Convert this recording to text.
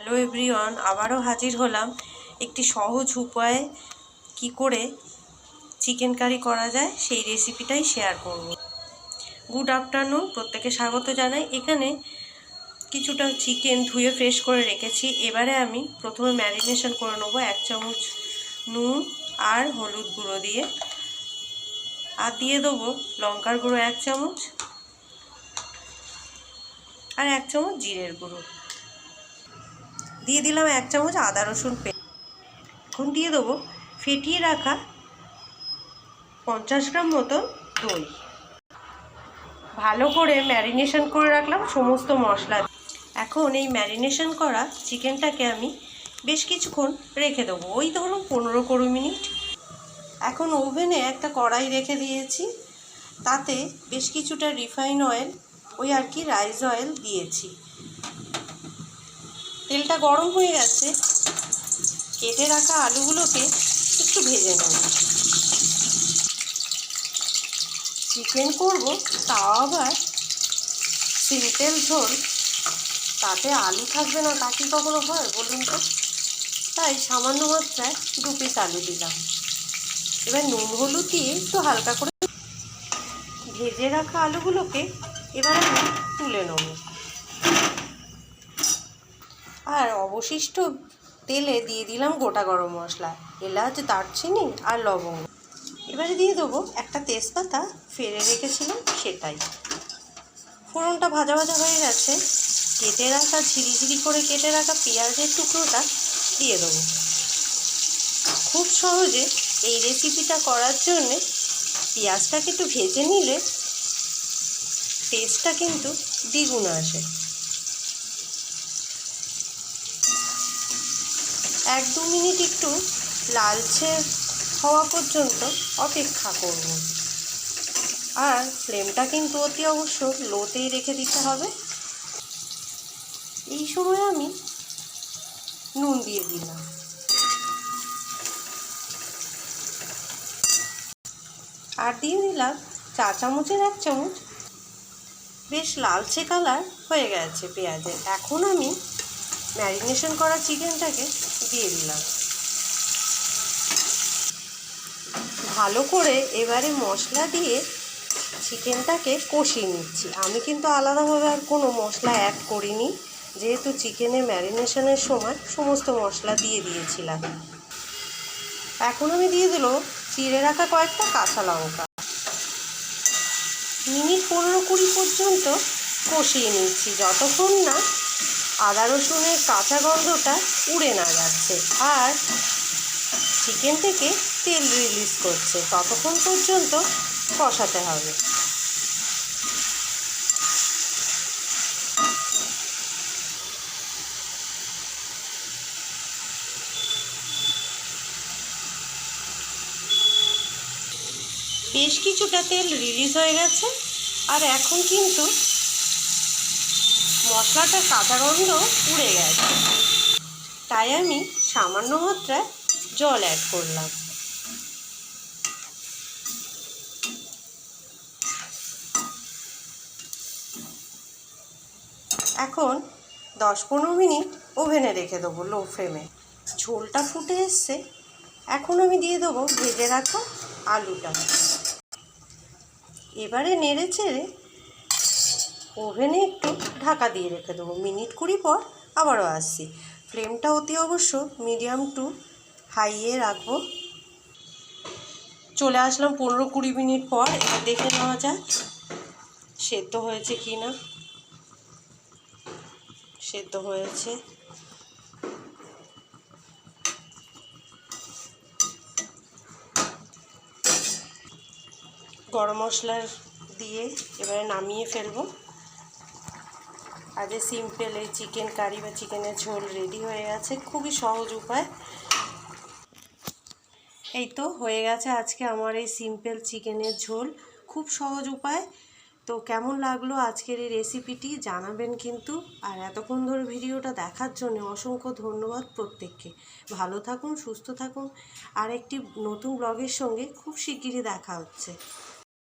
Hello everyone, আবারও হাজির হলাম একটি সহজ উপায়ে কি করে চিকেন কারি করা যায় সেই রেসিপিটাই শেয়ার করব। গুড আফটারনুন, প্রত্যেকে স্বাগত জানাই। এখানে কিছুটা চিকেন ধুয়ে ফ্রেশ করে রেখেছি। এবারে আমি প্রথমে ম্যারিনেশন করে নেবো 1 চামচ নুন আর হলুদ গুঁড়ো দিয়ে, আর দিয়ে দেবো লঙ্কার গুঁড়ো 1 চামচ আর 1 চামচ জিরের গুঁড়ো, দিয়ে দিলাম 1 চামচ আদা রসুন পেস্ট। এখন দিয়ে দেবো ফেটিয়ে রাখা 50 গ্রাম মতো দই। ভালো করে ম্যারিনেশন করে রাখলাম সমস্ত মশলা। এখন এই ম্যারিনেশন করা চিকেনটাকে আমি বেশ কিছুক্ষণ রেখে দেবো, ওই ধরুন 15-20 মিনিট। এখন ওভেনে একটা কড়াই রেখে দিয়েছি, তাতে বেশ কিছুটা রিফাইন অয়েল, ওই আর কি রাইস অয়েল দিয়েছি। তেলটা গরম হয়ে গেছে, কেটে রাখা আলুগুলোকে একটু ভেজে নেব। চিকেন করব, তাও আবার সিম্পল ঝোল, তাতে আলু থাকবে না তা কি কখনো হয় বলুন তো? তাই সামান্য মাত্রায় 2 পিস আলু দিলাম। এবার নুন হলুদ দিয়ে একটু হালকা করে ভেজে রাখা আলুগুলোকে এবার আমি তুলে নেব। আর অবশিষ্ট তেলে দিয়ে দিলাম গোটা গরম মশলা, এলাচ, দারচিনি আর লবঙ্গ। এবারে দিয়ে দেবো একটা তেজপাতা ফেলে রেখেছিলাম সেটাই। ফোড়নটা ভাজা ভাজা হয়ে গেছে, কেটে রাখা ঝিরিঝিরি করে কেটে রাখা পেঁয়াজের টুকরোটা দিয়ে দেবো। খুব সহজে এই রেসিপিটা করার জন্যে পেঁয়াজটাকে একটু ভেজে নিলে টেস্টটা কিন্তু দ্বিগুণ আসে। 1-2 মিনিট একটু লালচে হওয়া পর্যন্ত অপেক্ষা করব। আর ফ্লেমটা কিন্তু অতি অবশ্য লোতেই রেখে দিতে হবে। এই সময় আমি নুন দিয়ে দিলাম, আর দিয়ে দিলাম 4 চামচের 1 চামচ। বেশ লালচে কালার হয়ে গেছে পেঁয়াজের। এখন আমি ম্যারিনেশন করা চিকেনটাকে দিয়ে দিলাম। ভালো করে এবারে মশলা দিয়ে চিকেনটাকে কষিয়ে নিচ্ছি। আমি কিন্তু আলাদাভাবে আর কোনো মশলা অ্যাড করিনি, যেহেতু চিকেনের ম্যারিনেশনের সময় সমস্ত মশলা দিয়ে দিয়েছিলাম। এখন আমি দিয়ে দিল চিড়ে রাখা কয়েকটা কাঁচা লঙ্কা। মিনিট 15-20 পর্যন্ত কষিয়ে নিচ্ছি, যতক্ষণ না আদা রসুনের কাঁচা গন্ধটা উড়ে না যাচ্ছে আর চিকেন থেকে তেল রিলিজ করছে, ততক্ষণ পর্যন্ত কষাতে হবে। বেশ কিছুটা তেল রিলিজ হয়ে গেছে, আর এখন কিন্তু মশলাটার কাঁচা গন্ধ উড়ে গেছে। তাই আমি সামান্য মাত্রায় জল অ্যাড করলাম। এখন 10-15 মিনিট ওভেনে রেখে দেবো লো ফ্লেমে। ঝোলটা ফুটে এসছে, এখন আমি দিয়ে দেবো ভেজে রাখা আলুটা। এবারে নেড়ে চেড়ে ওভেনে একটু ঢাকা দিয়ে রেখে দেবো। মিনিট 20 পর আবারও আসছি। ফ্লেমটা অতি অবশ্য মিডিয়াম টু হাইয়ে রাখবো। চলে আসলাম 15-20 মিনিট পর। এবার দেখে নেওয়া যাক সেদ্ধ হয়েছে কি না। সেদ্ধ হয়েছে। গরম মশলা দিয়ে এবারে নামিয়ে ফেলবো। আজ সিম্পল এই চিকেন কারি বা চিকেনের ঝোল রেডি হয়ে গেছে। খুবই সহজ উপায়। এই তো হয়ে গেছে আজকে আমার এই সিম্পল চিকেনের ঝোল, খুব সহজ উপায়। তো কেমন লাগলো আজকের এই রেসিপিটি জানাবেন কিন্তু। আর এতক্ষণ ধরে ভিডিওটা দেখার জন্য অসংখ্য ধন্যবাদ প্রত্যেককে। ভালো থাকুন, সুস্থ থাকুন। আর একটি নতুন ব্লগের সঙ্গে খুব শিগগিরই দেখা হচ্ছে।